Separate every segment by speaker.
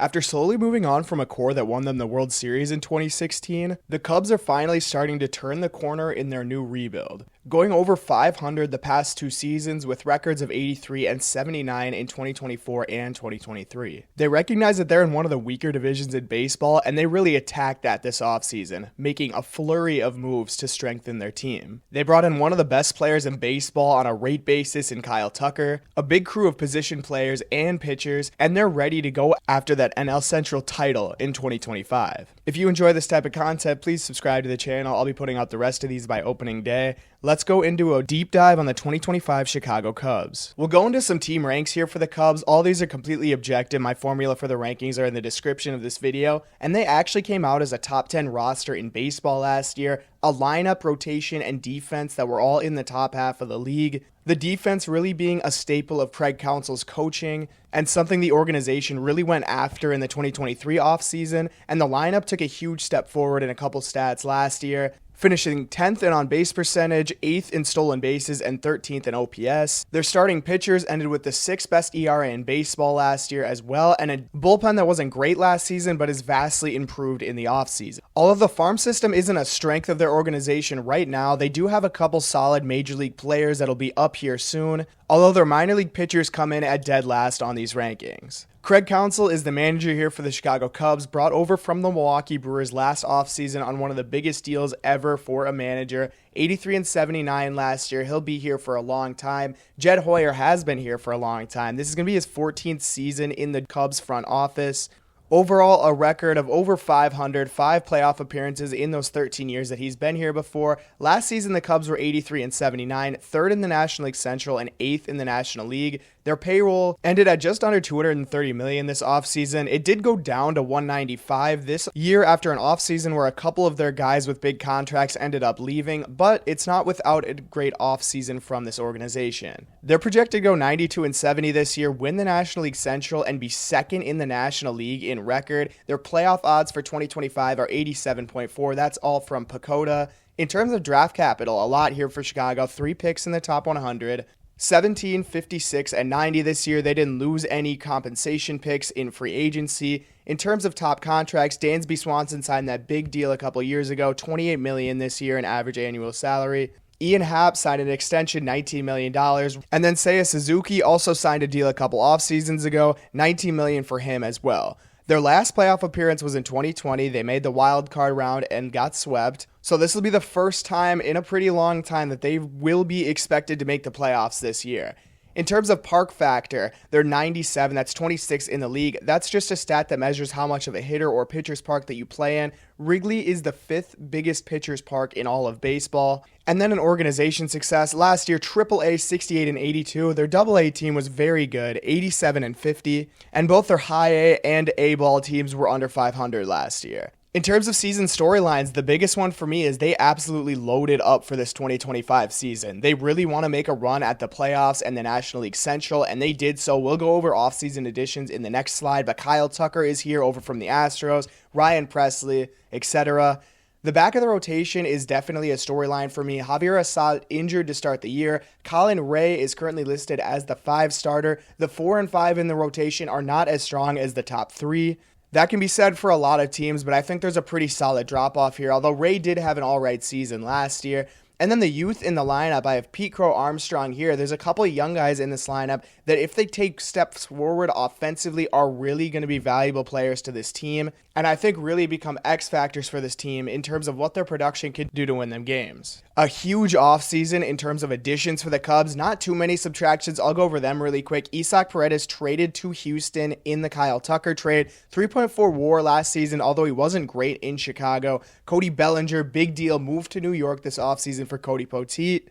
Speaker 1: After slowly moving on from a core that won them the World Series in 2016, the Cubs are finally starting to turn the corner in their new rebuild, going over 500 the past 2 seasons with records of 83 and 79 in 2024 and 2023. They recognize that they're in one of the weaker divisions in baseball, and they really attacked that this offseason, making a flurry of moves to strengthen their team. They brought in one of the best players in baseball on a rate basis in Kyle Tucker, a big crew of position players and pitchers, and they're ready to go after that NL Central title in 2025. If you enjoy this type of content, please subscribe to the channel. I'll be putting out the rest of these by opening day. Let's go into a deep dive on the 2025 Chicago Cubs. We'll go into some team ranks here for the Cubs. All these are completely objective. My formula for the rankings are in the description of this video, and they actually came out as a top 10 roster in baseball last year, a lineup, rotation, and defense that were all in the top half of the league. The defense really being a staple of Craig Counsell's coaching and something the organization really went after in the 2023 offseason, and the lineup took a huge step forward in a couple stats last year, finishing 10th in on-base percentage, 8th in stolen bases, and 13th in OPS. Their starting pitchers ended with the 6th best ERA in baseball last year as well, and a bullpen that wasn't great last season but is vastly improved in the offseason. Although the farm system isn't a strength of their organization right now, they do have a couple solid major league players that'll be up here soon, although their minor league pitchers come in at dead last on these rankings. Craig Counsell is the manager here for the Chicago Cubs, brought over from the Milwaukee Brewers last offseason on one of the biggest deals ever for a manager. 83 and 79 last year. He'll be here for a long time. Jed Hoyer has been here for a long time. This is going to be his 14th season in the Cubs front office. Overall, a record of over 500, 5 playoff appearances in those 13 years that he's been here before. Last season, the Cubs were 83 and 79, 3rd in the National League Central and 8th in the National League. Their payroll ended at just under $230 million this offseason. It did go down to $195 this year after an offseason where a couple of their guys with big contracts ended up leaving, but it's not without a great offseason from this organization. They're projected to go 92 and 70 this year, win the National League Central, and be 2nd in the National League in record. Their playoff odds for 2025 are 87.4. That's all from Pacoda. In terms of draft capital, a lot here for Chicago. 3 picks in the top 100. 17, 56, and 90 this year. They didn't lose any compensation picks in free agency. In terms of top contracts, Dansby Swanson signed that big deal a couple years ago, $28 million this year in average annual salary. Ian Happ signed an extension, $19 million. And then Seiya Suzuki also signed a deal a couple off seasons ago, $19 million for him as well. Their last playoff appearance was in 2020. They made the wild card round and got swept. So this will be the first time in a pretty long time that they will be expected to make the playoffs this year. In terms of park factor, they're 97. That's 26 in the league. That's just a stat that measures how much of a hitter or pitcher's park that you play in. Wrigley is the 5th biggest pitcher's park in all of baseball. And then an organization success. Last year, AAA 68 and 82. Their AA team was very good, 87 and 50. And both their high A and A ball teams were under 500 last year. In terms of season storylines, the biggest one for me is they absolutely loaded up for this 2025 season. They really want to make a run at the playoffs and the National League Central, and they did so. We'll go over offseason additions in the next slide, but Kyle Tucker is here over from the Astros, Ryan Presley, etc. The back of the rotation is definitely a storyline for me. Javier Assad injured to start the year. Colin Rea is currently listed as the 5 starter. The 4 and 5 in the rotation are not as strong as the top 3. That can be said for a lot of teams, but I think there's a pretty solid drop-off here, although Ray did have an all-right season last year. And then the youth in the lineup, I have Crow-Armstrong here. There's a couple of young guys in this lineup that if they take steps forward offensively are really going to be valuable players to this team, and I think really become X factors for this team in terms of what their production can do to win them games. A huge offseason in terms of additions for the Cubs, not too many subtractions. I'll go over them really quick. Isaac Paredes traded to Houston in the Kyle Tucker trade. 3.4 WAR last season, although he wasn't great in Chicago. Cody Bellinger, big deal, moved to New York this offseason for Cody Poteet.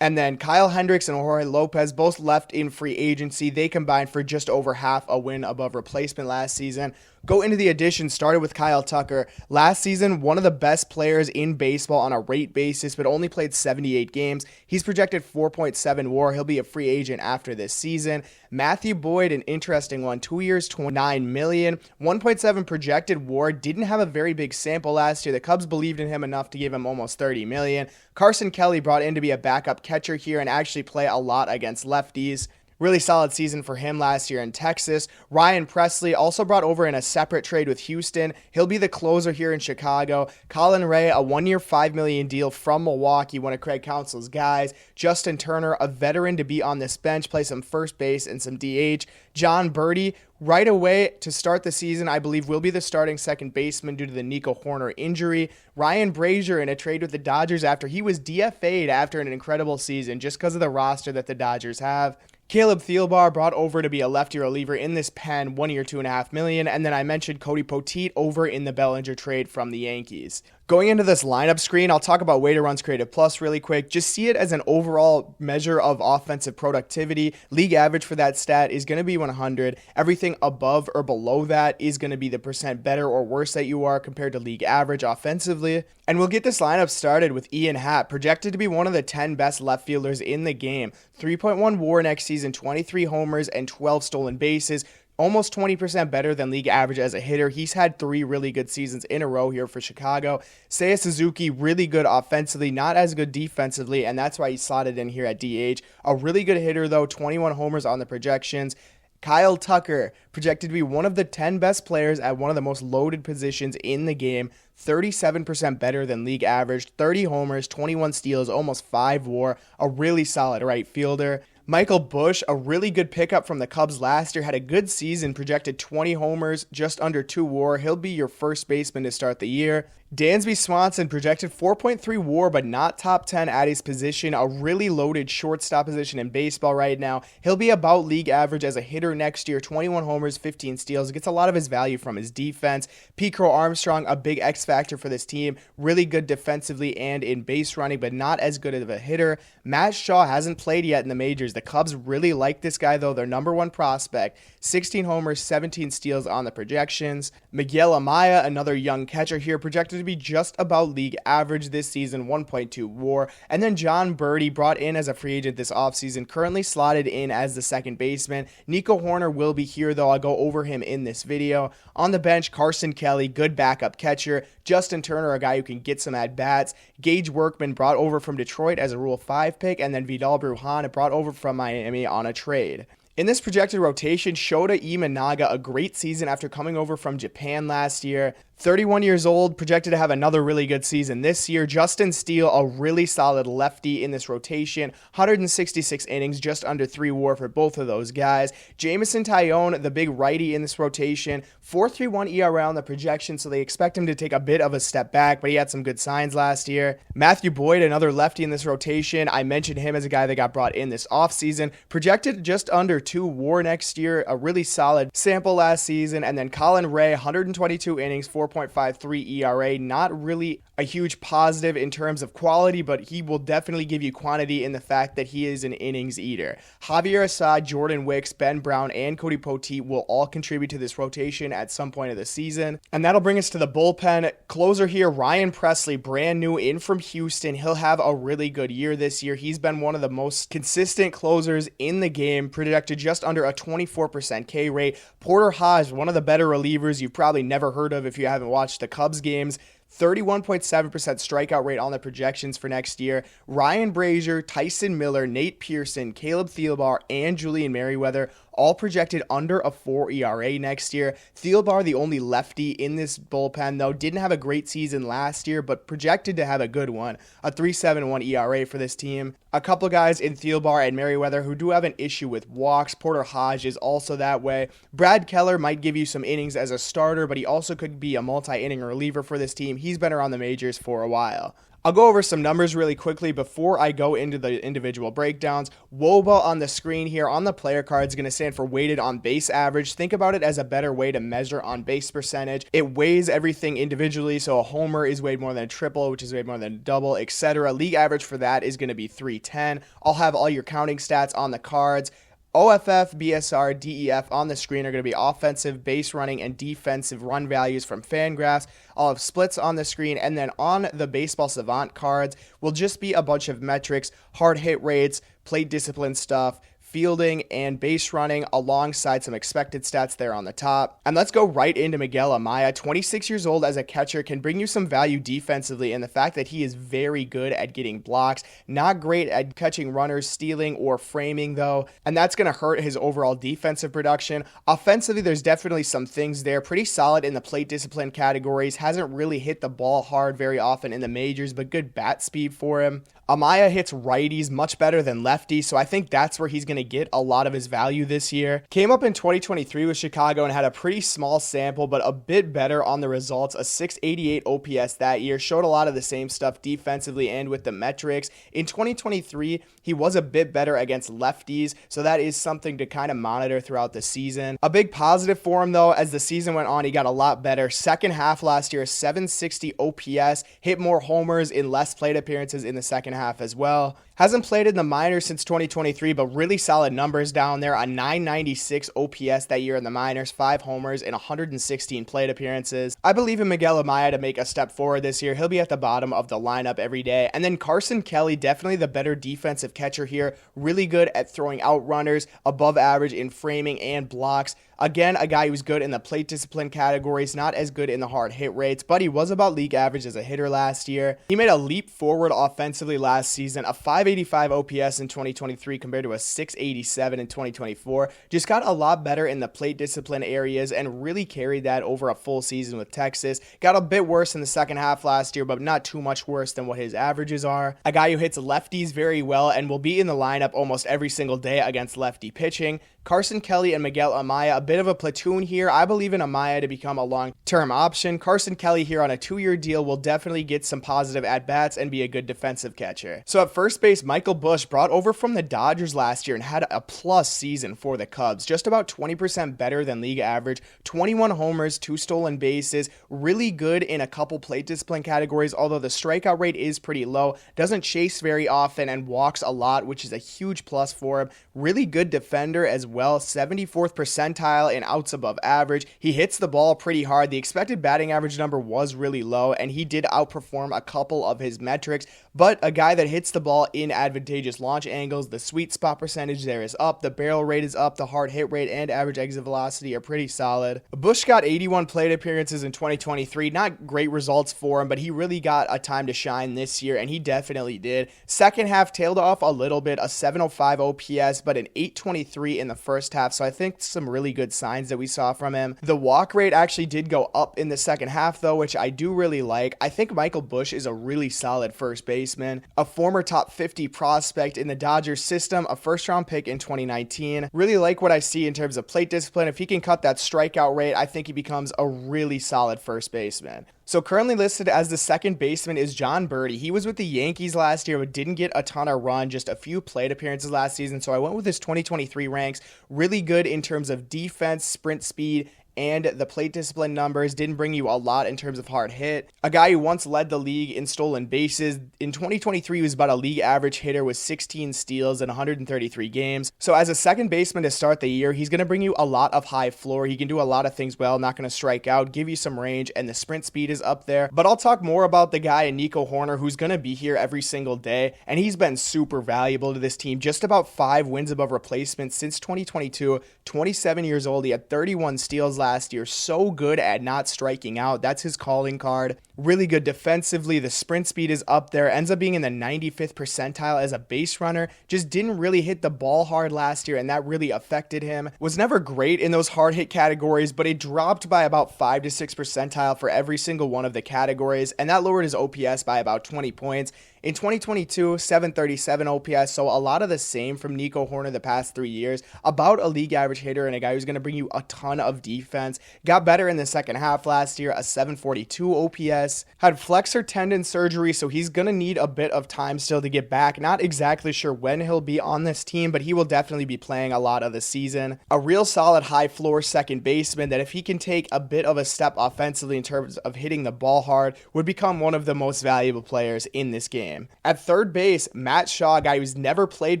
Speaker 1: And then Kyle Hendricks and Jorge Lopez both left in free agency. They combined for just over half a win above replacement last season. Go into the additions, started with Kyle Tucker. Last season, one of the best players in baseball on a rate basis, but only played 78 games. He's projected 4.7 WAR. He'll be a free agent after this season. Matthew Boyd, an interesting one, 2 years, $29 million. 1.7 projected WAR. Didn't have a very big sample last year. The Cubs believed in him enough to give him almost $30 million. Carson Kelly brought in to be a backup catcher here and actually play a lot against lefties. Really solid season for him last year in Texas. Ryan Pressly also brought over in a separate trade with Houston. He'll be the closer here in Chicago. Colin Rea, a 1-year, $5 million deal from Milwaukee, one of Craig Counsell's guys. Justin Turner, a veteran to be on this bench, play some first base and some DH. Jon Berti, right away to start the season, I believe will be the starting second baseman due to the Nico Hoerner injury. Ryan Brasier in a trade with the Dodgers after he was DFA'd after an incredible season just because of the roster that the Dodgers have. Caleb Thielbar brought over to be a lefty reliever in this pen, 1 year, $2.5 million. And then I mentioned Cody Poteet over in the Bellinger trade from the Yankees. Going into this lineup screen, I'll talk about weighted runs created plus really quick. Just see it as an overall measure of offensive productivity. League average for that stat is going to be 100. Everything above or below that is going to be the percent better or worse that you are compared to league average offensively. And we'll get this lineup started with Ian Happ, projected to be one of the 10 best left fielders in the game. 3.1 WAR next season, 23 homers, and 12 stolen bases. Almost 20% better than league average as a hitter. He's had 3 really good seasons in a row here for Chicago. Seiya Suzuki, really good offensively, not as good defensively, and that's why he's slotted in here at DH. A really good hitter, though, 21 homers on the projections. Kyle Tucker, projected to be one of the 10 best players at one of the most loaded positions in the game. 37% better than league average. 30 homers, 21 steals, almost 5 WAR. A really solid right fielder. Michael Busch, a really good pickup from the Cubs last year, had a good season, projected 20 homers, just under 2 WAR. He'll be your first baseman to start the year. Dansby Swanson, projected 4.3 WAR, but not top 10 at his position. A really loaded shortstop position in baseball right now. He'll be about league average as a hitter next year. 21 homers, 15 steals. Gets a lot of his value from his defense. Crow-Armstrong, a big X factor for this team. Really good defensively and in base running, but not as good of a hitter. Matt Shaw hasn't played yet in the majors. The Cubs really like this guy, though. Their number 1 prospect. 16 homers, 17 steals on the projections. Miguel Amaya, another young catcher here, projected to be just about league average this season, 1.2 WAR. And then Jon Berti, brought in as a free agent this offseason, currently slotted in as the second baseman. Nico Hoerner will be here, though. I'll go over him in this video. On the bench, Carson Kelly, good backup catcher. Justin Turner, a guy who can get some at-bats. Gage Workman, brought over from Detroit as a Rule 5 pick. And then Vidal Brujan, brought over from Miami on a trade. In this projected rotation, Shota Imanaga, a great season after coming over from Japan last year. 31 years old, projected to have another really good season this year. Justin Steele, a really solid lefty in this rotation. 166 innings, just under 3 WAR for both of those guys. Jameson Taillon, the big righty in this rotation. 4.31 ERA on the projection, so they expect him to take a bit of a step back, but he had some good signs last year. Matthew Boyd, another lefty in this rotation. I mentioned him as a guy that got brought in this offseason. Projected just under 2 WAR next year. A really solid sample last season. And then Colin Rea, 122 innings, 4.53 ERA. Not really a huge positive in terms of quality, but he will definitely give you quantity in the fact that he is an innings eater. Javier Assad, Jordan Wicks, Ben Brown, and Cody Poteet will all contribute to this rotation at some point of the season. And that'll bring us to the bullpen. Closer here, Ryan Pressly, brand new in from Houston. He'll have a really good year this year. He's been one of the most consistent closers in the game, projected just under a 24% K rate. Porter Hodge, one of the better relievers you've probably never heard of if you haven't watched the Cubs games. 31.7% strikeout rate on the projections for next year. Ryan Brasier, Tyson Miller, Nate Pearson, Caleb Thielbar, and Julian Merriweather all projected under a 4 ERA next year. Thielbar, the only lefty in this bullpen, though, didn't have a great season last year, but projected to have a good one. A 3.71 ERA for this team. A couple guys in Thielbar and Merriweather who do have an issue with walks. Porter Hodge is also that way. Brad Keller might give you some innings as a starter, but he also could be a multi-inning reliever for this team. He's been around the majors for a while. I'll go over some numbers really quickly before I go into the individual breakdowns. WOBA on the screen here on the player card is going to stand for weighted on base average. Think about it as a better way to measure on base percentage. It weighs everything individually, so a homer is weighed more than a triple, which is weighed more than a double, etc. League average for that is going to be 310. I'll have all your counting stats on the cards. OFF, BSR, DEF on the screen are going to be offensive, base running, and defensive run values from Fangraphs. I'll have splits on the screen, and then on the Baseball Savant cards will just be a bunch of metrics, hard hit rates, plate discipline stuff, fielding and base running alongside some expected stats there on the top. And let's go right into Miguel Amaya. 26 years old as a catcher, can bring you some value defensively, and the fact that he is very good at getting blocks, not great at catching runners, stealing, or framing though, and that's going to hurt his overall defensive production. Offensively, there's definitely some things there. Pretty solid in the plate discipline categories, hasn't really hit the ball hard very often in the majors, but good bat speed for him. Amaya hits righties much better than lefties, so I think that's where he's going to get a lot of his value this year. Came up in 2023 with Chicago and had a pretty small sample, but a bit better on the results. A 688 OPS that year, showed a lot of the same stuff defensively and with the metrics. In 2023, he was a bit better against lefties, so that is something to kind of monitor throughout the season. A big positive for him though, as the season went on, he got a lot better. Second half last year, 760 OPS, hit more homers in less plate appearances in the second half as well. Hasn't played in the minors since 2023, but really solid numbers down there. A 996 OPS that year in the minors, 5 homers and 116 plate appearances. I believe in Miguel Amaya to make a step forward this year. He'll be at the bottom of the lineup every day. And then Carson Kelly, definitely the better defensive catcher here. Really good at throwing out runners, above average in framing and blocks. Again, a guy who's good in the plate discipline categories, not as good in the hard hit rates, but he was about league average as a hitter last year. He made a leap forward offensively last season, a 585 OPS in 2023 compared to a 687 in 2024. Just got a lot better in the plate discipline areas and really carried that over a full season with Texas. Got a bit worse in the second half last year, but not too much worse than what his averages are. A guy who hits lefties very well and will be in the lineup almost every single day against lefty pitching. Carson Kelly and Miguel Amaya, a bit of a platoon here. I believe in Amaya to become a long-term option. Carson Kelly here on a 2-year deal will definitely get some positive at-bats and be a good defensive catcher. So at first base, Michael Busch, brought over from the Dodgers last year and had a plus season for the Cubs. Just about 20% better than league average. 21 homers, 2 stolen bases. Really good in a couple plate discipline categories, although the strikeout rate is pretty low. Doesn't chase very often and walks a lot, which is a huge plus for him. Really good defender as well, 74th percentile in outs above average. He hits the ball pretty hard. The expected batting average number was really low, and he did outperform a couple of his metrics, but a guy that hits the ball in advantageous launch angles. The sweet spot percentage there is up, the barrel rate is up, the hard hit rate and average exit velocity are pretty solid. Busch got 81 plate appearances in 2023. Not great results for him, but he really got a time to shine this year, and he definitely did. Second half tailed off a little bit, a 705 OPS, but an 823 in the first half, so I think some really good signs that we saw from him. The walk rate actually did go up in the second half though, which I do really like. I think Michael Busch is a really solid first baseman, a former top 50 prospect in the Dodgers system, a first round pick in 2019. Really like what I see in terms of plate discipline. If he can cut that strikeout rate, I think he becomes a really solid first baseman. So currently listed as the second baseman is Jon Berti. He was with the Yankees last year, but didn't get a ton of run, just a few plate appearances last season. So I went with his 2023 ranks. Really good in terms of defense, sprint speed, and the plate discipline numbers. Didn't bring you a lot in terms of hard hit. A guy who once led the league in stolen bases. In 2023, he was about a league average hitter with 16 steals in 133 games. So as a second baseman to start the year, he's going to bring you a lot of high floor. He can do a lot of things well, not going to strike out, give you some range, and the sprint speed is up there. But I'll talk more about the guy in Nico Hoerner, who's going to be here every single day, and he's been super valuable to this team. Just about 5 wins above replacement since 2022. 27 years old. He had 31 steals last year. So good at not striking out. That's his calling card. Really good defensively. The sprint speed is up there. Ends up being in the 95th percentile as a base runner. Just didn't really hit the ball hard last year, and that really affected him. Was never great in those hard hit categories, but it dropped by about 5 to 6 percentile for every single one of the categories, and that lowered his OPS by about 20 points. In 2022, 737 OPS, so a lot of the same from Nico Hoerner the past 3 years. About a league average hitter and a guy who's going to bring you a ton of defense. Got better in the second half last year, a 742 OPS. Had flexor tendon surgery, so he's going to need a bit of time still to get back. Not exactly sure when he'll be on this team, but he will definitely be playing a lot of the season. A real solid high floor second baseman that if he can take a bit of a step offensively in terms of hitting the ball hard, would become one of the most valuable players in this game. game. At third base, Matt Shaw, a guy who's never played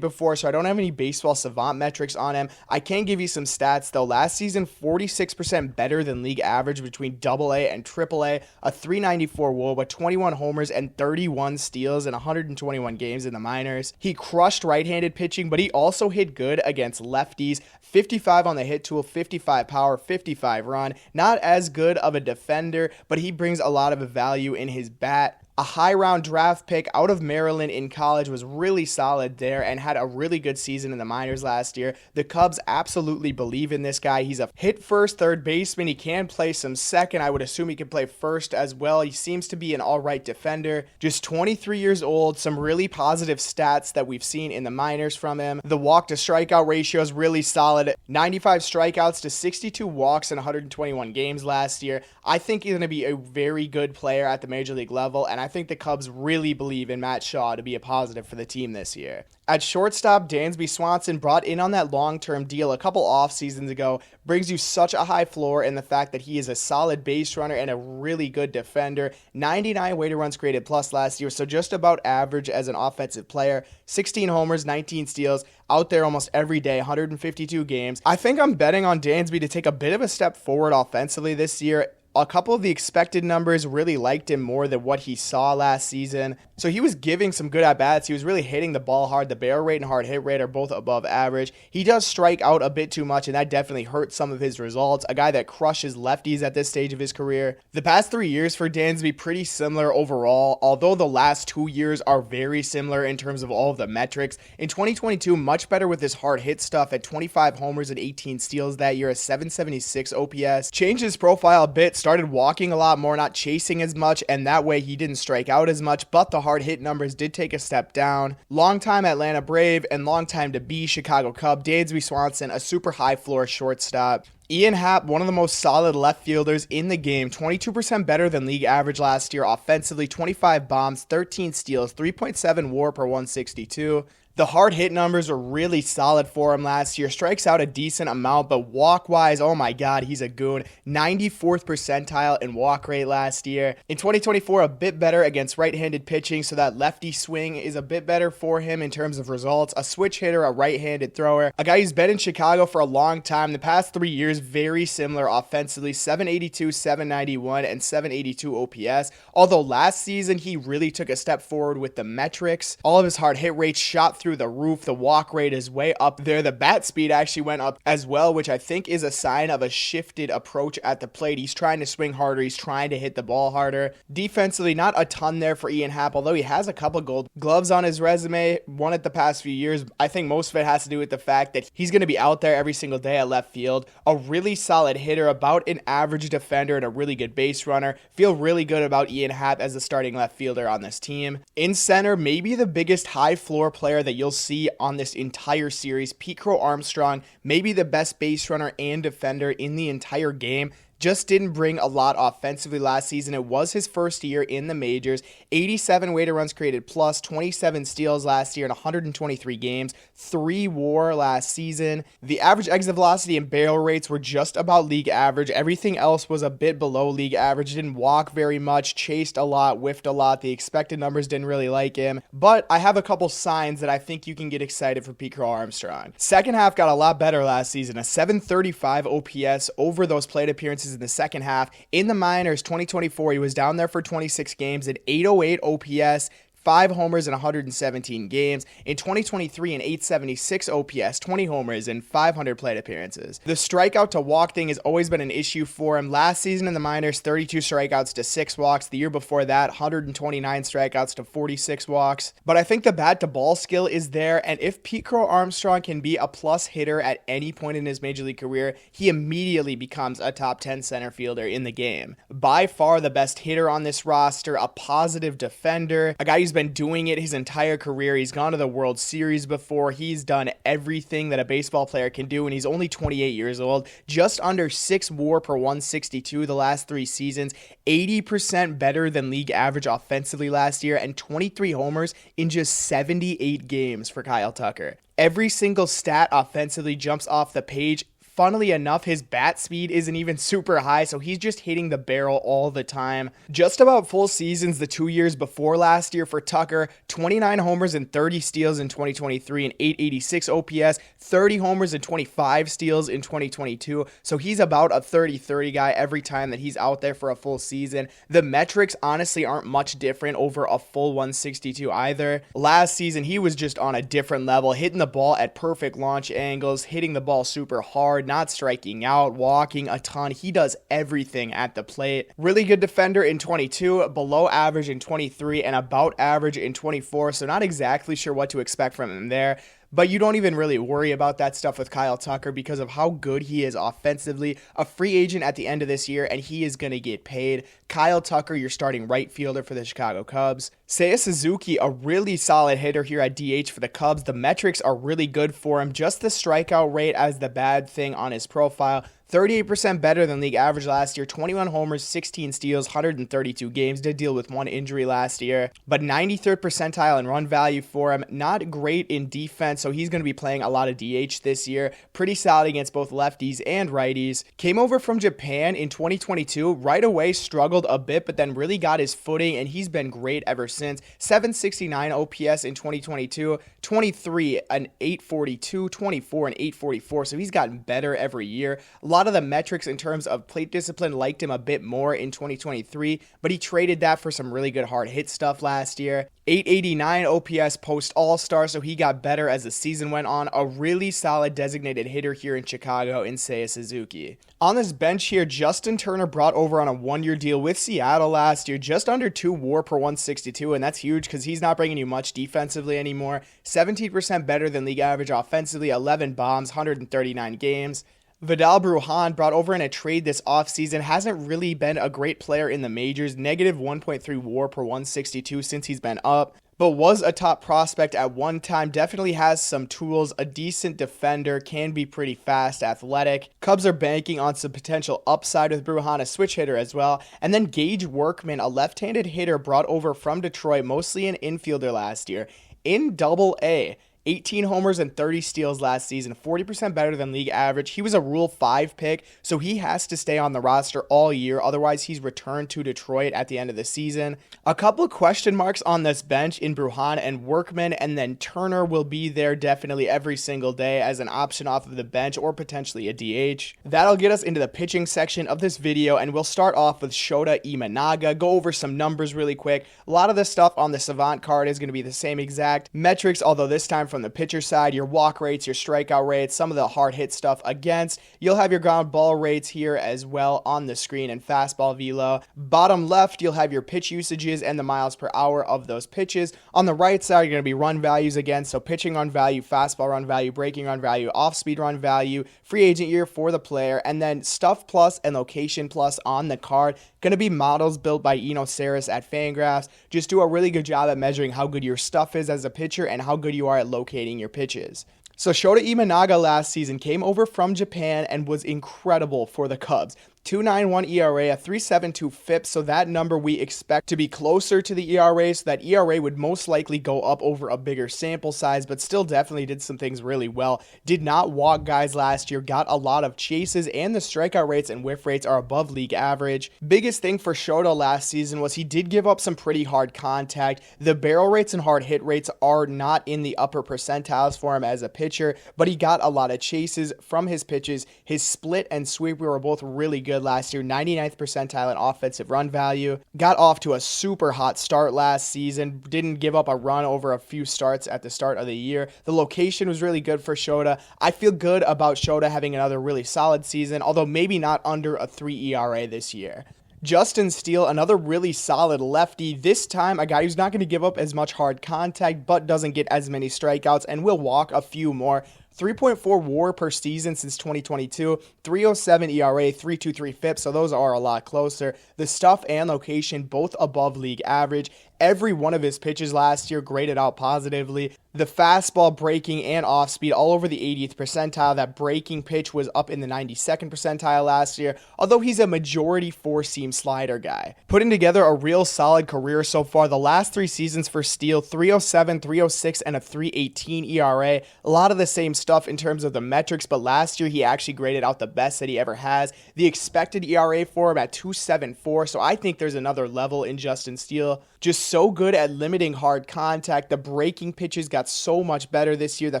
Speaker 1: before, so I don't have any baseball savant metrics on him. I can give you some stats though. Last season, 46% better than league average between AA and AAA, a 394 WAR with 21 homers and 31 steals in 121 games in the minors. He crushed right-handed pitching, but he also hit good against lefties. 55 on the hit tool, 55 power, 55 run. Not as good of a defender, but he brings a lot of value in his bat. A high round draft pick out of Maryland in college, was really solid there and had a really good season in the minors last year. The Cubs absolutely believe in this guy. He's a hit first third baseman. He can play some second. I would assume he can play first as well. He seems to be an all right defender. Just 23 years old. Some really positive stats that we've seen in the minors from him. The walk to strikeout ratio is really solid. 95 strikeouts to 62 walks in 121 games last year. I think he's going to be a very good player at the major league level, and I think the Cubs really believe in Matt Shaw to be a positive for the team this year. At shortstop, Dansby Swanson, brought in on that long-term deal a couple off seasons ago, brings you such a high floor in the fact that he is a solid base runner and a really good defender. 99 weighted runs created plus last year, so just about average as an offensive player. 16 homers, 19 steals, out there almost every day, 152 games. I think I'm betting on Dansby to take a bit of a step forward offensively this year. A couple of the expected numbers really liked him more than what he saw last season. So he was giving some good at-bats. He was really hitting the ball hard. The barrel rate and hard hit rate are both above average. He does strike out a bit too much, and that definitely hurts some of his results. A guy that crushes lefties at this stage of his career. The past 3 years for Dansby, pretty similar overall, although the last 2 years are very similar in terms of all of the metrics. In 2022, much better with his hard hit stuff at 25 homers and 18 steals that year, a 776 OPS. Changed his profile a bit, started walking a lot more, not chasing as much, and that way he didn't strike out as much, but the hard hit numbers did take a step down. Long-time Atlanta Brave and long-time to be Chicago Cub, Dansby Swanson, a super high floor shortstop. Ian Happ, one of the most solid left fielders in the game, 22% better than league average last year offensively, 25 bombs, 13 steals, 3.7 WAR per 162. The hard hit numbers were really solid for him last year. Strikes out a decent amount, but walk-wise, oh my god, he's a goon. 94th percentile in walk rate last year. In 2024, a bit better against right-handed pitching, so that lefty swing is a bit better for him in terms of results. A switch hitter, a right-handed thrower. A guy who's been in Chicago for a long time. The past 3 years, very similar offensively. 782, 791, and 782 OPS. Although last season, he really took a step forward with the metrics. All of his hard hit rates shot through the roof. The walk rate is way up there. The bat speed actually went up as well, which I think is a sign of a shifted approach at the plate. He's trying to swing harder. He's trying to hit the ball harder. Defensively, not a ton there for Ian Happ, although he has a couple gold gloves on his resume, won it the past few years. I think most of it has to do with the fact that he's going to be out there every single day at left field. A really solid hitter, about an average defender, and a really good base runner. Feel really good about Ian Happ as the starting left fielder on this team. In center, maybe the biggest high floor player that you'll see on this entire series, Crow-Armstrong, maybe the best base runner and defender in the entire game. Just didn't bring a lot offensively last season. It was his first year in the majors. 87 weighted runs created plus, 27 steals last year in 123 games, 3 WAR last season. The average exit velocity and barrel rates were just about league average. Everything else was a bit below league average. Didn't walk very much, chased a lot, whiffed a lot. The expected numbers didn't really like him. But I have a couple signs that I think you can get excited for Crow-Armstrong. Second half got a lot better last season. A 735 OPS over those plate appearances in the second half. In the minors, 2024, he was down there for 26 games at 808 OPS, 5 homers in 117 games. In 2023, an 876 OPS, 20 homers in 500 plate appearances. The strikeout to walk thing has always been an issue for him. Last season in the minors, 32 strikeouts to 6 walks. The year before that, 129 strikeouts to 46 walks. But I think the bat to ball skill is there, and if Crow-Armstrong can be a plus hitter at any point in his major league career, he immediately becomes a top 10 center fielder in the game. By far the best hitter on this roster, a positive defender, a guy who's been doing it his entire career. He's gone to the World Series before. He's done everything that a baseball player can do, and he's only 28 years old. Just under 6 WAR per 162 the last 3 seasons. 80% better than league average offensively last year, and 23 homers in just 78 games for Kyle Tucker. Every single stat offensively jumps off the page. Funnily enough, his bat speed isn't even super high, so he's just hitting the barrel all the time. Just about full seasons the 2 years before last year for Tucker, 29 homers and 30 steals in 2023 and 886 OPS, 30 homers and 25 steals in 2022, so he's about a 30-30 guy every time that he's out there for a full season. The metrics honestly aren't much different over a full 162 either. Last season, he was just on a different level, hitting the ball at perfect launch angles, hitting the ball super hard, not striking out, walking a ton. He does everything at the plate. Really good defender in 22, below average in 23, and about average in 24, so not exactly sure what to expect from him there. But you don't even really worry about that stuff with Kyle Tucker because of how good he is offensively. A free agent at the end of this year, and he is going to get paid. Kyle Tucker, your starting right fielder for the Chicago Cubs. Seiya Suzuki, a really solid hitter here at DH for the Cubs. The metrics are really good for him. Just the strikeout rate as the bad thing on his profile. 38% better than league average last year, 21 homers, 16 steals, 132 games, did deal with one injury last year, but 93rd percentile in run value for him. Not great in defense, so he's going to be playing a lot of DH this year. Pretty solid against both lefties and righties. Came over from Japan in 2022, right away struggled a bit, but then really got his footing, and he's been great ever since. 769 OPS in 2022, 23 an 842, 24 and 844, so he's gotten better every year. A lot of the metrics in terms of plate discipline liked him a bit more in 2023, but he traded that for some really good hard hit stuff last year. 889 OPS post All-Star, so he got better as the season went on. A really solid designated hitter here in Chicago in Seiya Suzuki. On this bench here, Justin Turner brought over on a one-year deal with Seattle last year, just under 2 WAR per 162, and that's huge because he's not bringing you much defensively anymore. 17% better than league average offensively, 11 bombs, 139 games. Vidal Brujan brought over in a trade this offseason, hasn't really been a great player in the majors, negative 1.3 WAR per 162 since he's been up, but was a top prospect at one time, definitely has some tools, a decent defender, can be pretty fast, athletic. Cubs are banking on some potential upside with Brujan, a switch hitter as well. And then Gage Workman, a left-handed hitter brought over from Detroit, mostly an infielder last year, in Double-A. 18 homers and 30 steals last season, 40% better than league average. He was a Rule 5 pick, so he has to stay on the roster all year. Otherwise, he's returned to Detroit at the end of the season. A couple of question marks on this bench in Brujan and Workman, and then Turner will be there definitely every single day as an option off of the bench or potentially a DH. That'll get us into the pitching section of this video, and we'll start off with Shota Imanaga, go over some numbers really quick. A lot of the stuff on the Savant card is going to be the same exact metrics, although this time from the pitcher side, your walk rates, your strikeout rates, some of the hard hit stuff against. You'll have your ground ball rates here as well on the screen and fastball velo. Bottom left, you'll have your pitch usages and the miles per hour of those pitches. On the right side, you're going to be run values again, so pitching run value, fastball run value, breaking run value, off-speed run value, free agent year for the player, and then stuff plus and location plus on the card. Going to be models built by Eno Saris at Fangraphs. Just do a really good job at measuring how good your stuff is as a pitcher and how good you are at locating your pitches. So Shota Imanaga last season came over from Japan and was incredible for the Cubs. 2.91 ERA, a 3.72 FIP, so that number we expect to be closer to the ERA, so that ERA would most likely go up over a bigger sample size, but still definitely did some things really well. Did not walk guys last year, got a lot of chases, and the strikeout rates and whiff rates are above league average. Biggest thing for Shota last season was he did give up some pretty hard contact. The barrel rates and hard hit rates are not in the upper percentiles for him as a pitcher, but he got a lot of chases from his pitches. His split and sweeper were both really good last year, 99th percentile in offensive run value. Got off to a super hot start last season, didn't give up a run over a few starts at the start of the year. The location was really good for Shota. I feel good about Shota having another really solid season, although maybe not under a 3 ERA this year. Justin Steele, another really solid lefty. This time, a guy who's not going to give up as much hard contact, but doesn't get as many strikeouts and will walk a few more. 3.4 WAR per season since 2022, 3.07 ERA, 3.23 FIP, so those are a lot closer. The stuff and location both above league average. Every one of his pitches last year graded out positively. The fastball, breaking, and off speed all over the 80th percentile. That breaking pitch was up in the 92nd percentile last year, although he's a majority four-seam slider guy. Putting together a real solid career so far. The last 3 seasons for Steele, 307, 306, and a 318 ERA. A lot of the same stuff in terms of the metrics, but last year he actually graded out the best that he ever has. The expected ERA for him at 2.74, so I think there's another level in Justin Steele. Just so good at limiting hard contact. The breaking pitches got so much better this year. The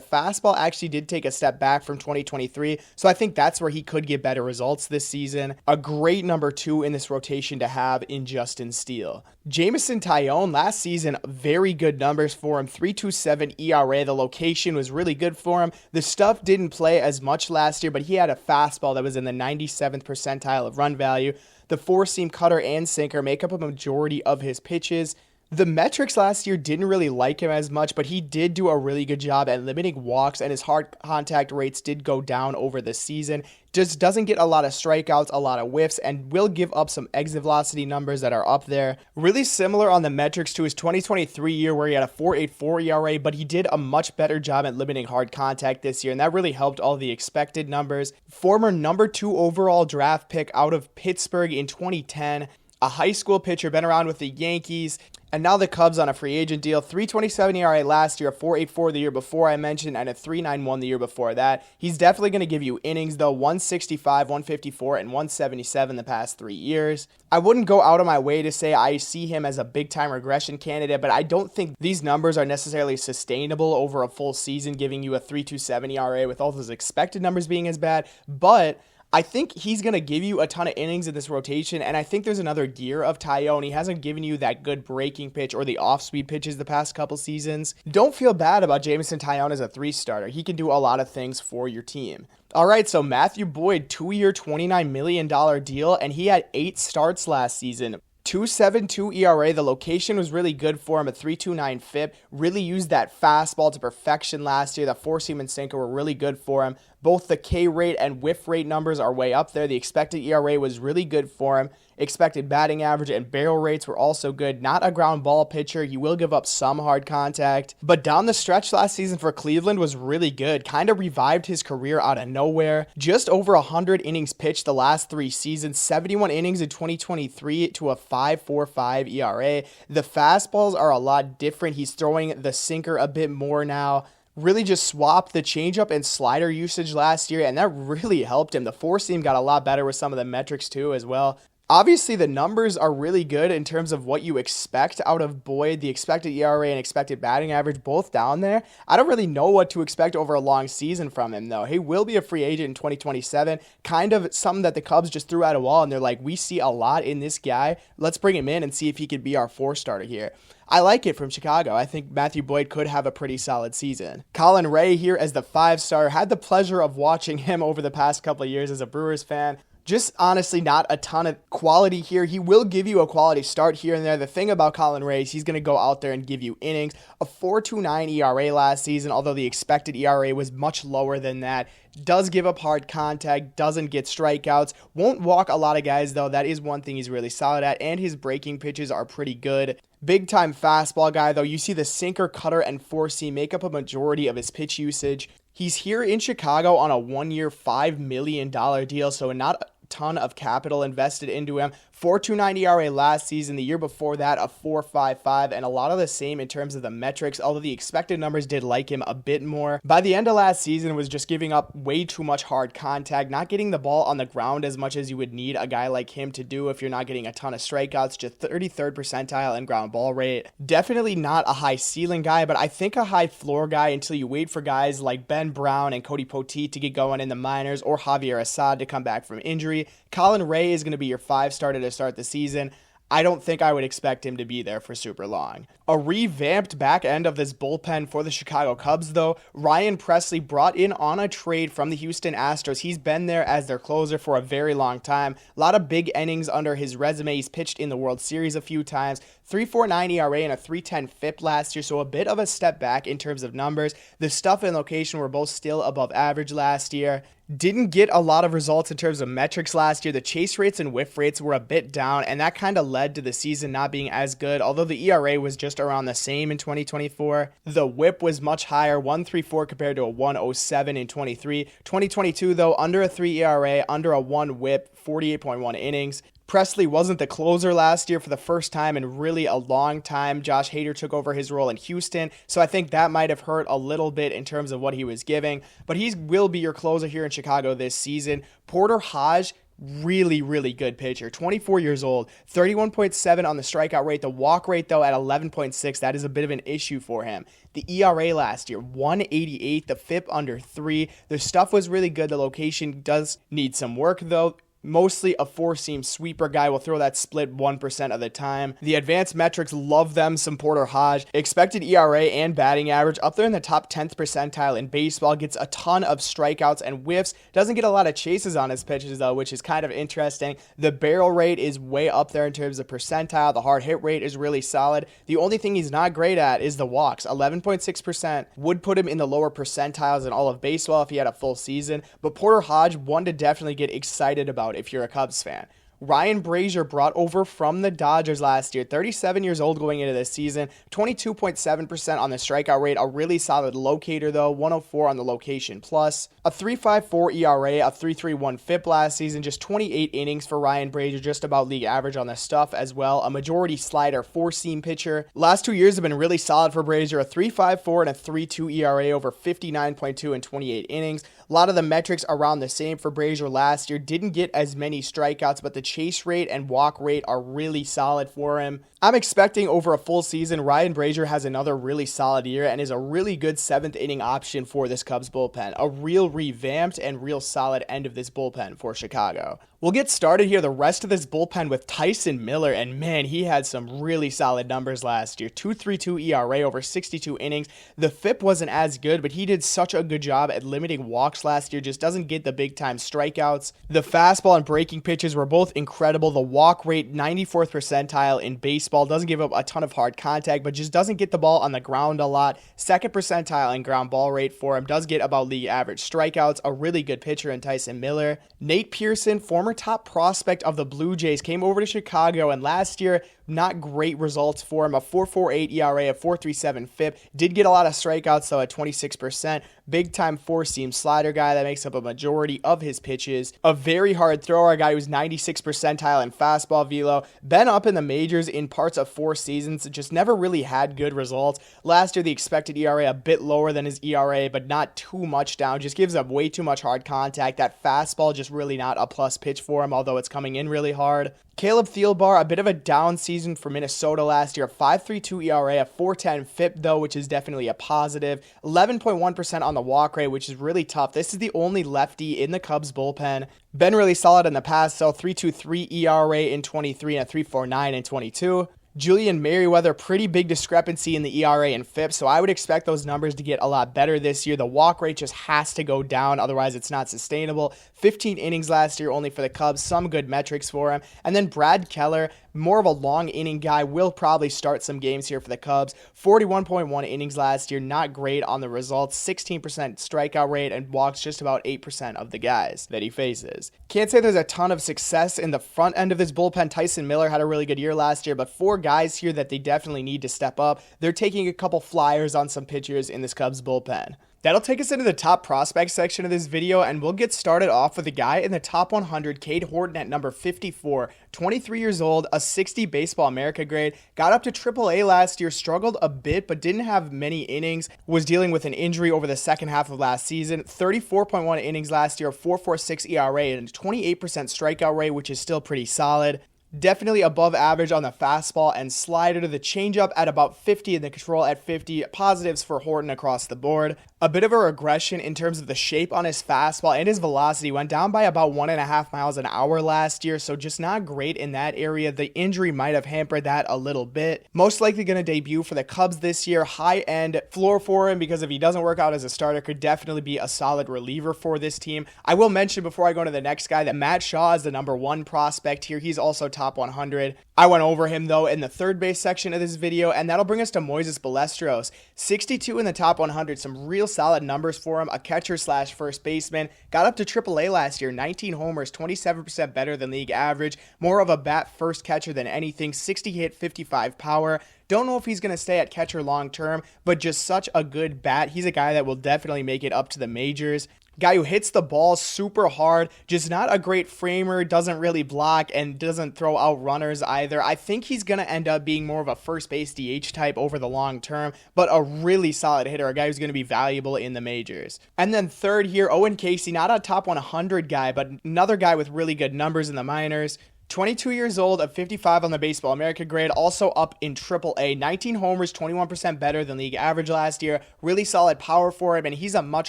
Speaker 1: fastball actually did take a step back from 2023, so I think that's where he could get better results this season. A great number 2 in this rotation to have in Justin Steele. Jameson Taillon last season, very good numbers for him. 3.27 ERA. The location was really good for him. The stuff didn't play as much last year, but he had a fastball that was in the 97th percentile of run value. The four-seam cutter and sinker make up a majority of his pitches. The metrics last year didn't really like him as much, but he did do a really good job at limiting walks, and his hard contact rates did go down over the season. Just doesn't get a lot of strikeouts, a lot of whiffs, and will give up some exit velocity numbers that are up there. Really similar on the metrics to his 2023 year where he had a 4.84 ERA, but he did a much better job at limiting hard contact this year, and that really helped all the expected numbers. Former number 2 overall draft pick out of Pittsburgh in 2010. A high school pitcher, been around with the Yankees, and now the Cubs on a free agent deal. 3.27 ERA last year, a 4.84 the year before I mentioned, and a 3.91 the year before that. He's definitely going to give you innings, though. 165, 154, and 177 the past 3 years. I wouldn't go out of my way to say I see him as a big-time regression candidate, but I don't think these numbers are necessarily sustainable over a full season, giving you a 3.27 ERA with all those expected numbers being as bad, but I think he's going to give you a ton of innings in this rotation, and I think there's another gear of Taillon. He hasn't given you that good breaking pitch or the off-speed pitches the past couple seasons. Don't feel bad about Jameson Taillon as a 3-starter. He can do a lot of things for your team. All right, so Matthew Boyd, 2-year, $29 million deal, and he had 8 starts last season. 2.72 ERA. The location was really good for him, a 3.29 FIP. Really used that fastball to perfection last year. The four-seam and sinker were really good for him. Both the K rate and whiff rate numbers are way up there. The expected ERA was really good for him. Expected batting average and barrel rates were also good. Not a ground ball pitcher. He will give up some hard contact. But down the stretch last season for Cleveland was really good. Kind of revived his career out of nowhere. Just over 100 innings pitched the last 3 seasons. 71 innings in 2023 to a 5.45 ERA. The fastballs are a lot different. He's throwing the sinker a bit more now. Really just swapped the changeup and slider usage last year, and that really helped him. The four-seam got a lot better with some of the metrics too as well. Obviously, the numbers are really good in terms of what you expect out of Boyd. The expected ERA and expected batting average both down there. I don't really know what to expect over a long season from him, though. He will be a free agent in 2027. Kind of something that the Cubs just threw at a wall, and they're like, we see a lot in this guy. Let's bring him in and see if he could be our 4-starter here. I like it from Chicago. I think Matthew Boyd could have a pretty solid season. Colin Rea here as the 5-star. Had the pleasure of watching him over the past couple of years as a Brewers fan. Just honestly not a ton of quality here. He will give you a quality start here and there. The thing about Colin Rea is he's going to go out there and give you innings. A 4.29 ERA last season, although the expected ERA was much lower than that. Does give up hard contact, doesn't get strikeouts. Won't walk a lot of guys, though. That is one thing he's really solid at, and his breaking pitches are pretty good. Big-time fastball guy, though. You see the sinker, cutter, and four-seam make up a majority of his pitch usage. He's here in Chicago on a 1-year, $5 million deal, so not a ton of capital invested into him. 4.29 ERA last season. The year before that, a 4.55, and a lot of the same in terms of the metrics, although the expected numbers did like him a bit more. By the end of last season, was just giving up way too much hard contact, not getting the ball on the ground as much as you would need a guy like him to do if you're not getting a ton of strikeouts, just 33rd percentile in ground ball rate. Definitely not a high ceiling guy, but I think a high floor guy until you wait for guys like Ben Brown and Cody Poteet to get going in the minors, or Javier Assad to come back from injury. Colin Rea is going to be your 5-starter to start the season. I don't think I would expect him to be there for super long. A revamped back end of this bullpen for the Chicago Cubs, though. Ryan Presley brought in on a trade from the Houston Astros. He's been there as their closer for a very long time. A lot of big innings under his resume. He's pitched in the World Series a few times. 3.49 ERA and a 3.10 FIP last year, so a bit of a step back in terms of numbers. The stuff and location were both still above average last year. didn't get a lot of results in terms of metrics last year. The chase rates and whiff rates were a bit down, and that kind of led to the season not being as good, although the ERA was just around the same in 2024. The whip was much higher, 1.34 compared to a 1.07 in 23. 2022, though, under a 3 ERA, under a 1 whip, 48.1 innings. Presley wasn't the closer last year for the first time in really a long time. Josh Hader took over his role in Houston, so I think that might have hurt a little bit in terms of what he was giving, but he will be your closer here in Chicago this season. Porter Hodge, really good pitcher, 24 years old, 31.7 on the strikeout rate. The walk rate, though, at 11.6, that is a bit of an issue for him. The ERA last year, 188, the FIP under 3. The stuff was really good. The location does need some work, though. Mostly a 4-seam sweeper guy, will throw that split 1% of the time. The advanced metrics love them some Porter Hodge. Expected ERA and batting average up there in the top 10th percentile in baseball. Gets a ton of strikeouts and whiffs. Doesn't get a lot of chases on his pitches though, which is kind of interesting. The barrel rate is way up there in terms of percentile. The hard hit rate is really solid. The only thing he's not great at is the walks. 11.6% would put him in the lower percentiles in all of baseball if he had a full season. But Porter Hodge, one to definitely get excited about if you're a Cubs fan. Ryan Brasier, brought over from the Dodgers last year, 37 years old going into this season, 22.7% on the strikeout rate, a really solid locator though, 104 on the location plus, a 3.54 ERA, a 3.31 FIP last season, just 28 innings for Ryan Brasier, just about league average on the stuff as well, a majority slider, 4-seam pitcher. Last 2 years have been really solid for Brasier, a 3.54 and a 3.2 ERA over 59.2 and 28 innings. A lot of the metrics around the same for Brasier last year. Didn't get as many strikeouts, but the chase rate and walk rate are really solid for him. I'm expecting over a full season, Ryan Brasier has another really solid year and is a really good 7th inning option for this Cubs bullpen. A real revamped and real solid end of this bullpen for Chicago. We'll get started here, the rest of this bullpen, with Tyson Miller, and man, he had some really solid numbers last year. 2.32 ERA over 62 innings. The FIP wasn't as good, but he did such a good job at limiting walks last year, just doesn't get the big time strikeouts. The fastball and breaking pitches were both incredible. The walk rate, 94th percentile in baseball, doesn't give up a ton of hard contact, but just doesn't get the ball on the ground a lot. 2nd percentile in ground ball rate for him, does get about league average strikeouts. A really good pitcher in Tyson Miller. Nate Pearson, former top prospect of the Blue Jays, came over to Chicago, and last year, not great results for him. A 4.48 ERA, a 4.37 FIP. Did get a lot of strikeouts though at 26%. Big time 4-seam slider guy that makes up a majority of his pitches. A very hard thrower, a guy who's 96th percentile in fastball velo. Been up in the majors in parts of 4 seasons, just never really had good results. Last year, the expected ERA a bit lower than his ERA, but not too much down. Just gives up way too much hard contact. That fastball just really not a plus pitch for him, although it's coming in really hard. Caleb Thielbar, a bit of a down season for Minnesota last year. 5.32 ERA, a 4.10 FIP though, which is definitely a positive. 11.1% on the walk rate, which is really tough. This is the only lefty in the Cubs bullpen. Been really solid in the past, so 3.23 ERA in 23 and a 3.49 in 22. Julian Merriweather, pretty big discrepancy in the ERA and FIP, so I would expect those numbers to get a lot better this year. The walk rate just has to go down, otherwise it's not sustainable. 15 innings last year only for the Cubs, some good metrics for him. And then Brad Keller, more of a long inning guy, will probably start some games here for the Cubs. 41.1 innings last year, not great on the results. 16% strikeout rate and walks just about 8% of the guys that he faces. Can't say there's a ton of success in the front end of this bullpen. Tyson Miller had a really good year last year, but 4 guys here that they definitely need to step up. They're taking a couple flyers on some pitchers in this Cubs bullpen. That'll take us into the top prospect section of this video, and we'll get started off with a guy in the top 100, Cade Horton at number 54, 23 years old, a 60 Baseball America grade, got up to AAA last year, struggled a bit, but didn't have many innings, was dealing with an injury over the second half of last season, 34.1 innings last year, 4.46 ERA, and a 28% strikeout rate, which is still pretty solid. Definitely above average on the fastball and slider. The changeup at about 50 and the control at 50. Positives for Horton across the board. A bit of a regression in terms of the shape on his fastball and his velocity. Went down by about 1.5 miles an hour last year, so just not great in that area. The injury might have hampered that a little bit. Most likely going to debut for the Cubs this year. High-end floor for him, because if he doesn't work out as a starter, could definitely be a solid reliever for this team. I will mention before I go to the next guy that Matt Shaw is the number 1 prospect here. He's also top 100. I went over him though in the third base section of this video, and that'll bring us to Moises Balestros. 62 in the top 100, some real solid numbers for him. A catcher slash first baseman. Got up to AAA last year, 19 homers, 27% better than league average. More of a bat first catcher than anything, 60 hit, 55 power. Don't know if he's going to stay at catcher long term, but just such a good bat. He's a guy that will definitely make it up to the majors. Guy who hits the ball super hard, just not a great framer, doesn't really block, and doesn't throw out runners either. I think he's going to end up being more of a first base DH type over the long term, but a really solid hitter, a guy who's going to be valuable in the majors. And then third here, Owen Casey, not a top 100 guy, but another guy with really good numbers in the minors. 22 years old, a 55 on the Baseball America grade, also up in AAA, 19 homers, 21% better than league average last year, really solid power for him, and he's a much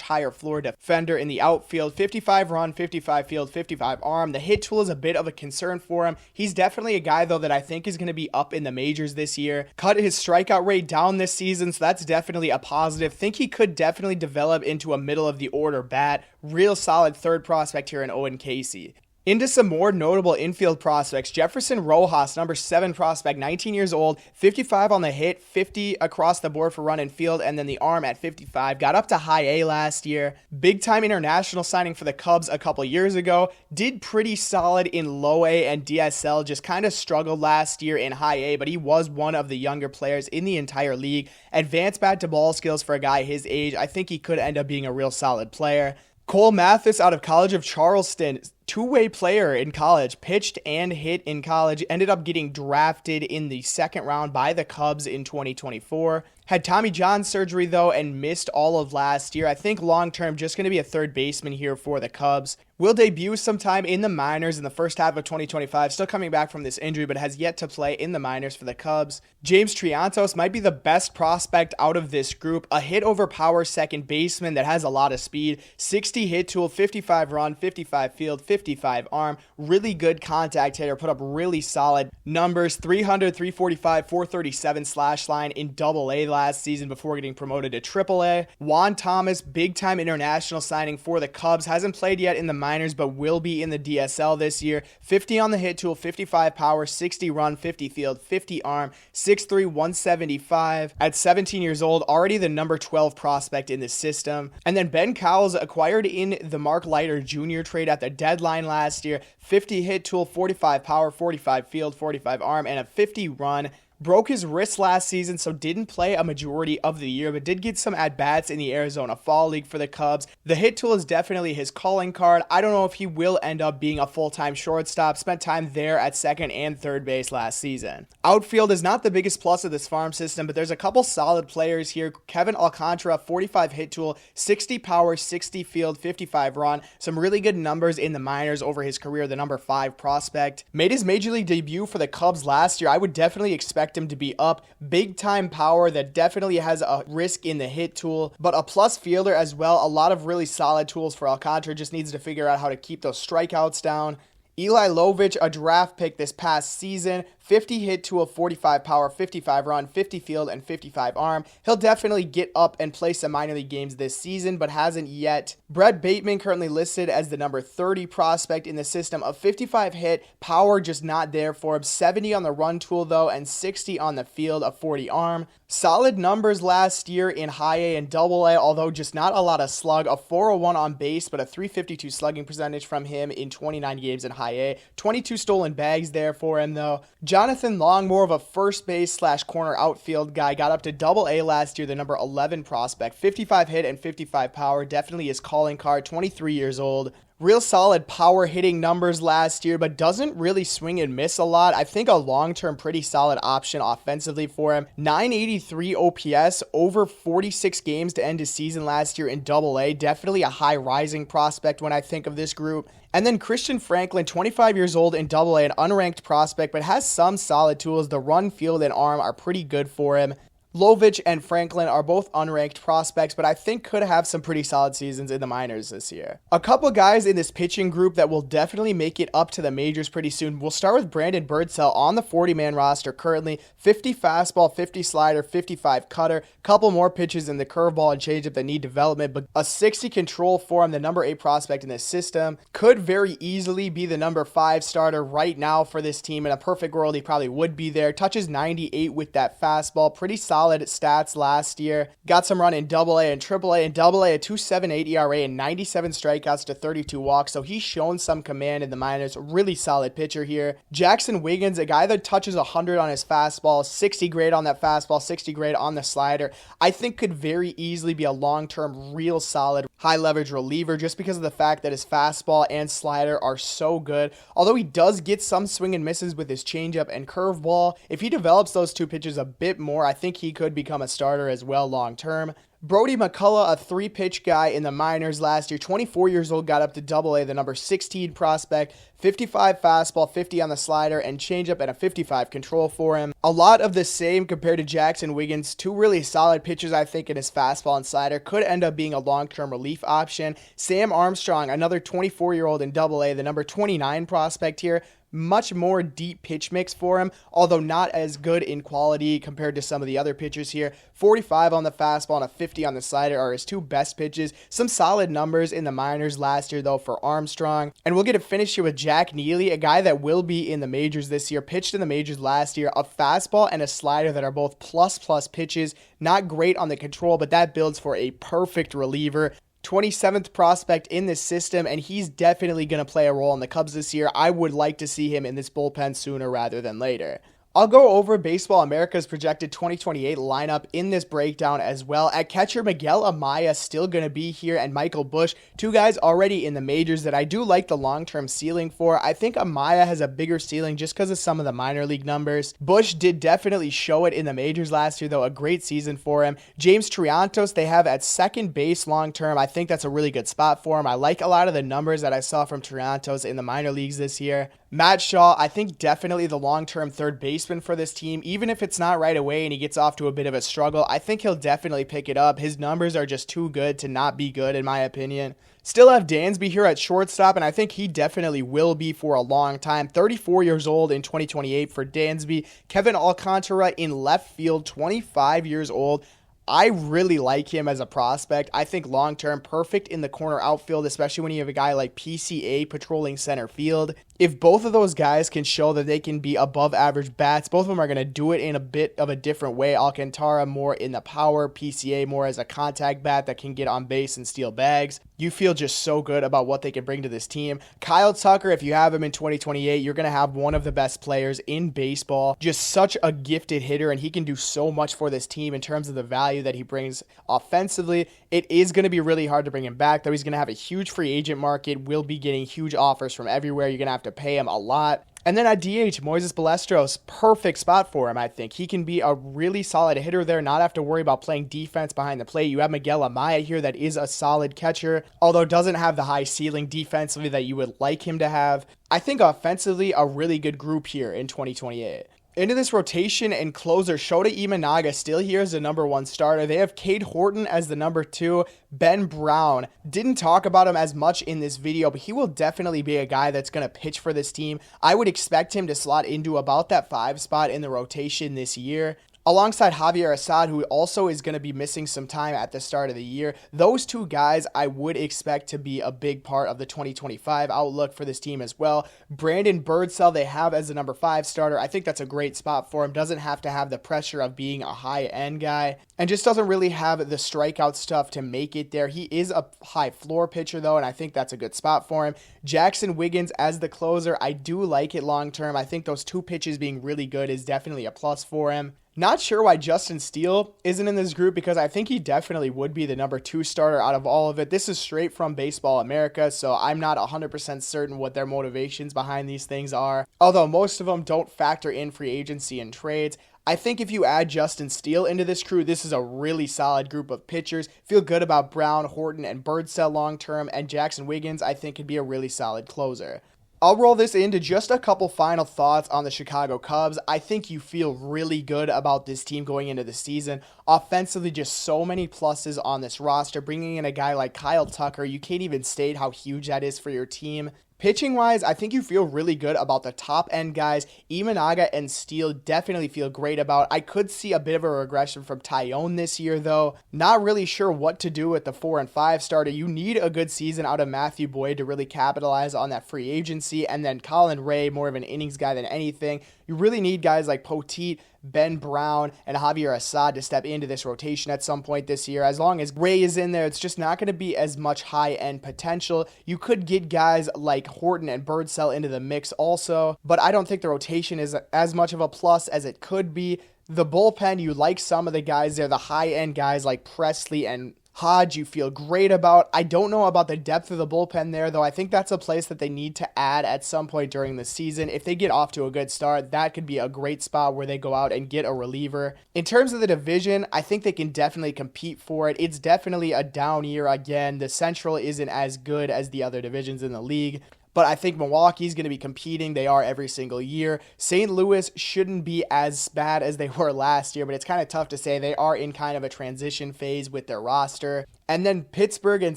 Speaker 1: higher floor defender in the outfield, 55 run, 55 field, 55 arm. The hit tool is a bit of a concern for him. He's definitely a guy, though, that I think is going to be up in the majors this year. Cut his strikeout rate down this season, so that's definitely a positive. Think he could definitely develop into a middle of the order bat. Real solid third prospect here in Owen Casey. Into some more notable infield prospects. Jefferson Rojas, number 7 prospect, 19 years old, 55 on the hit, 50 across the board for run and field, and then the arm at 55. Got up to high A last year. Big time international signing for the Cubs a couple years ago. Did pretty solid in low A and DSL, just kind of struggled last year in high A, but he was one of the younger players in the entire league. Advanced bat to ball skills for a guy his age. I think he could end up being a real solid player. Cole Mathis out of College of Charleston, two-way player in college, pitched and hit in college, ended up getting drafted in the second round by the Cubs in 2024. Had Tommy John surgery, though, and missed all of last year. I think long-term just going to be a third baseman here for the Cubs. Will debut sometime in the minors in the first half of 2025. Still coming back from this injury, but has yet to play in the minors for the Cubs. James Triantos might be the best prospect out of this group. A hit over power second baseman that has a lot of speed. 60 hit tool, 55 run, 55 field, 55 arm. Really good contact hitter. Put up really solid numbers. 300, 345, 437 slash line in Double-A last season before getting promoted to Triple-A. Juan Thomas, big time international signing for the Cubs. Hasn't played yet in the minors, but will be in the DSL this year. 50 on the hit tool, 55 power, 60 run, 50 field, 50 arm, 6'3", 175. At 17 years old, already the number 12 prospect in the system. And then Ben Cowles, acquired in the Mark Leiter Jr. trade at the deadline last year. 50 hit tool, 45 power, 45 field, 45 arm, and a 50 run. Broke his wrist last season, so didn't play a majority of the year, but did get some at-bats in the Arizona Fall League for the Cubs. The hit tool is definitely his calling card. I don't know if he will end up being a full-time shortstop. Spent time there at second and third base last season. Outfield is not the biggest plus of this farm system, but there's a couple solid players here. Kevin Alcantara, 45 hit tool, 60 power, 60 field, 55 run. Some really good numbers in the minors over his career, the number 5 prospect. Made his major league debut for the Cubs last year. I would definitely expect him to be up. Big time power that definitely has a risk in the hit tool, but a plus fielder as well. A lot of really solid tools for Alcantara. Just needs to figure out how to keep those strikeouts down. Eli Lovich, a draft pick this past season, 50 hit tool, 45 power, 55 run, 50 field, and 55 arm. He'll definitely get up and play some minor league games this season, but hasn't yet. Brett Bateman, currently listed as the number 30 prospect in the system, of 55 hit, power just not there for him, 70 on the run tool though, and 60 on the field, a 40 arm. Solid numbers last year in high A and double A, although just not a lot of slug. A 401 on base, but a 352 slugging percentage from him in 29 games in high A. 22 stolen bags there for him though. Jonathan Long, more of a first base slash corner outfield guy, got up to double A last year, the number 11 prospect. 55 hit and 55 power, definitely his calling card, 23 years old. Real solid power hitting numbers last year, but doesn't really swing and miss a lot. I think a long-term pretty solid option offensively for him. 983 OPS, over 46 games to end his season last year in Double-A. Definitely a high rising prospect when I think of this group. And then Christian Franklin, 25 years old in Double-A, an unranked prospect, but has some solid tools. The run, field, and arm are pretty good for him. Lovich and Franklin are both unranked prospects, but I think could have some pretty solid seasons in the minors this year. A couple guys in this pitching group that will definitely make it up to the majors pretty soon. We'll start with Brandon Birdsell on the 40-man roster currently. 50 fastball, 50 slider, 55 cutter. Couple more pitches in the curveball and changeup that need development, but a 60 control for him, the number 8 prospect in this system. Could very easily be the number 5 starter right now for this team. In a perfect world, he probably would be there. Touches 98 with that fastball. Pretty solid solid stats last year. Got some run in AA and AAA. In AA, a 2.78 ERA and 97 strikeouts to 32 walks. So he's shown some command in the minors. Really solid pitcher here. Jackson Wiggins, a guy that touches 100 on his fastball, 60 grade on that fastball, 60 grade on the slider. I think could very easily be a long-term, real solid, high-leverage reliever just because of the fact that his fastball and slider are so good. Although he does get some swing and misses with his changeup and curveball, if he develops those two pitches a bit more, I think he could become a starter as well long-term. Brody McCullough, a 3-pitch guy in the minors last year, 24 years old, got up to AA, the number 16 prospect, 55 fastball, 50 on the slider, and changeup and a 55 control for him. A lot of the same compared to Jackson Wiggins. Two really solid pitchers, I think, in his fastball and slider. Could end up being a long-term relief option. Sam Armstrong, another 24-year-old in AA, the number 29 prospect here. Much more deep pitch mix for him, although not as good in quality compared to some of the other pitchers here. 45 on the fastball and a 50 on the slider are his two best pitches. Some solid numbers in the minors last year, though, for Armstrong. And we'll get a finish here with Jack Neely, a guy that will be in the majors this year. Pitched in the majors last year. A fastball and a slider that are both plus pitches. Not great on the control, but that builds for a perfect reliever. 27th prospect in this system, and he's definitely going to play a role in the Cubs this year. I would like to see him in this bullpen sooner rather than later. I'll go over Baseball America's projected 2028 lineup in this breakdown as well. At catcher, Miguel Amaya still going to be here, and Michael Busch, two guys already in the majors that I do like the long-term ceiling for. I think Amaya has a bigger ceiling just because of some of the minor league numbers. Busch did definitely show it in the majors last year, though. A great season for him. James Triantos, they have at second base long-term. I think that's a really good spot for him. I like a lot of the numbers that I saw from Triantos in the minor leagues this year. Matt Shaw, I think definitely the long-term third baseman for this team. Even if it's not right away and he gets off to a bit of a struggle, I think he'll definitely pick it up. His numbers are just too good to not be good, in my opinion. Still have Dansby here at shortstop, and I think he definitely will be for a long time. 34 years old in 2028 for Dansby. Kevin Alcantara in left field, 25 years old. I really like him as a prospect. I think long-term perfect in the corner outfield, especially when you have a guy like PCA patrolling center field. If both of those guys can show that they can be above average bats, both of them are going to do it in a bit of a different way. Alcantara more in the power, PCA more as a contact bat that can get on base and steal bags. You feel just so good about what they can bring to this team. Kyle Tucker, if you have him in 2028, you're going to have one of the best players in baseball. Just such a gifted hitter, and he can do so much for this team in terms of the value that he brings offensively. It is going to be really hard to bring him back, though. He's going to have a huge free agent market, will be getting huge offers from everywhere. You're going to have to pay him a lot. And then at DH, Moises Balestros, perfect spot for him, I think. He can be a really solid hitter there, not have to worry about playing defense behind the plate. You have Miguel Amaya here that is a solid catcher, although doesn't have the high ceiling defensively that you would like him to have. I think offensively, a really good group here in 2028. Into this rotation and closer, Shota Imanaga still here as the number 1 starter. They have Cade Horton as the number 2. Ben Brown, didn't talk about him as much in this video, but he will definitely be a guy that's going to pitch for this team. I would expect him to slot into about that 5 spot in the rotation this year, alongside Javier Assad, who also is going to be missing some time at the start of the year. Those two guys I would expect to be a big part of the 2025 outlook for this team as well. Brandon Birdsell they have as the number 5 starter. I think that's a great spot for him. Doesn't have to have the pressure of being a high-end guy, and just doesn't really have the strikeout stuff to make it there. He is a high-floor pitcher, though, and I think that's a good spot for him. Jackson Wiggins as the closer. I do like it long-term. I think those 2 pitches being really good is definitely a plus for him. Not sure why Justin Steele isn't in this group, because I think he definitely would be the number 2 starter out of all of it. This is straight from Baseball America, so I'm not 100% certain what their motivations behind these things are, although most of them don't factor in free agency and trades. I think if you add Justin Steele into this crew, this is a really solid group of pitchers. Feel good about Brown, Horton, and Birdsell long-term, and Jackson Wiggins I think could be a really solid closer. I'll roll this into just a couple final thoughts on the Chicago Cubs. I think you feel really good about this team going into the season. Offensively, just so many pluses on this roster. Bringing in a guy like Kyle Tucker, you can't even state how huge that is for your team. Pitching-wise, I think you feel really good about the top-end guys. Imanaga and Steele definitely feel great about. I could see a bit of a regression from Taillon this year, though. Not really sure what to do with the 4 and 5 starter. You need a good season out of Matthew Boyd to really capitalize on that free agency. And then Colin Rea, more of an innings guy than anything. You really need guys like Poteet, Ben Brown, and Javier Assad to step into this rotation at some point this year. As long as Rea is in there, it's just not going to be as much high-end potential. You could get guys like Horton and Birdsell into the mix also, but I don't think the rotation is as much of a plus as it could be. The bullpen, you like some of the guys there, the high-end guys like Presley and Hodge, you feel great about. I don't know about the depth of the bullpen there, though. I think that's a place that they need to add at some point during the season. If they get off to a good start, that could be a great spot where they go out and get a reliever. In terms of the division, I think they can definitely compete for it. It's definitely a down year again. The Central isn't as good as the other divisions in the league, but I think Milwaukee's going to be competing. They are every single year. St. Louis shouldn't be as bad as they were last year, but it's kind of tough to say. They are in kind of a transition phase with their roster. And then Pittsburgh and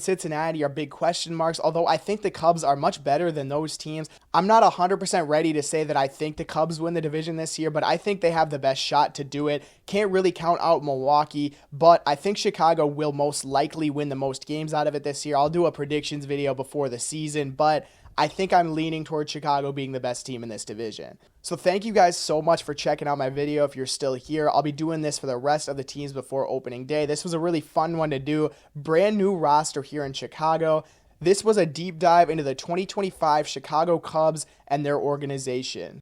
Speaker 1: Cincinnati are big question marks, although I think the Cubs are much better than those teams. I'm not 100% ready to say that I think the Cubs win the division this year, but I think they have the best shot to do it. Can't really count out Milwaukee, but I think Chicago will most likely win the most games out of it this year. I'll do a predictions video before the season, but I think I'm leaning towards Chicago being the best team in this division. So thank you guys so much for checking out my video. If you're still here, I'll be doing this for the rest of the teams before opening day. This was a really fun one to do. Brand new roster here in Chicago. This was a deep dive into the 2025 Chicago Cubs and their organization.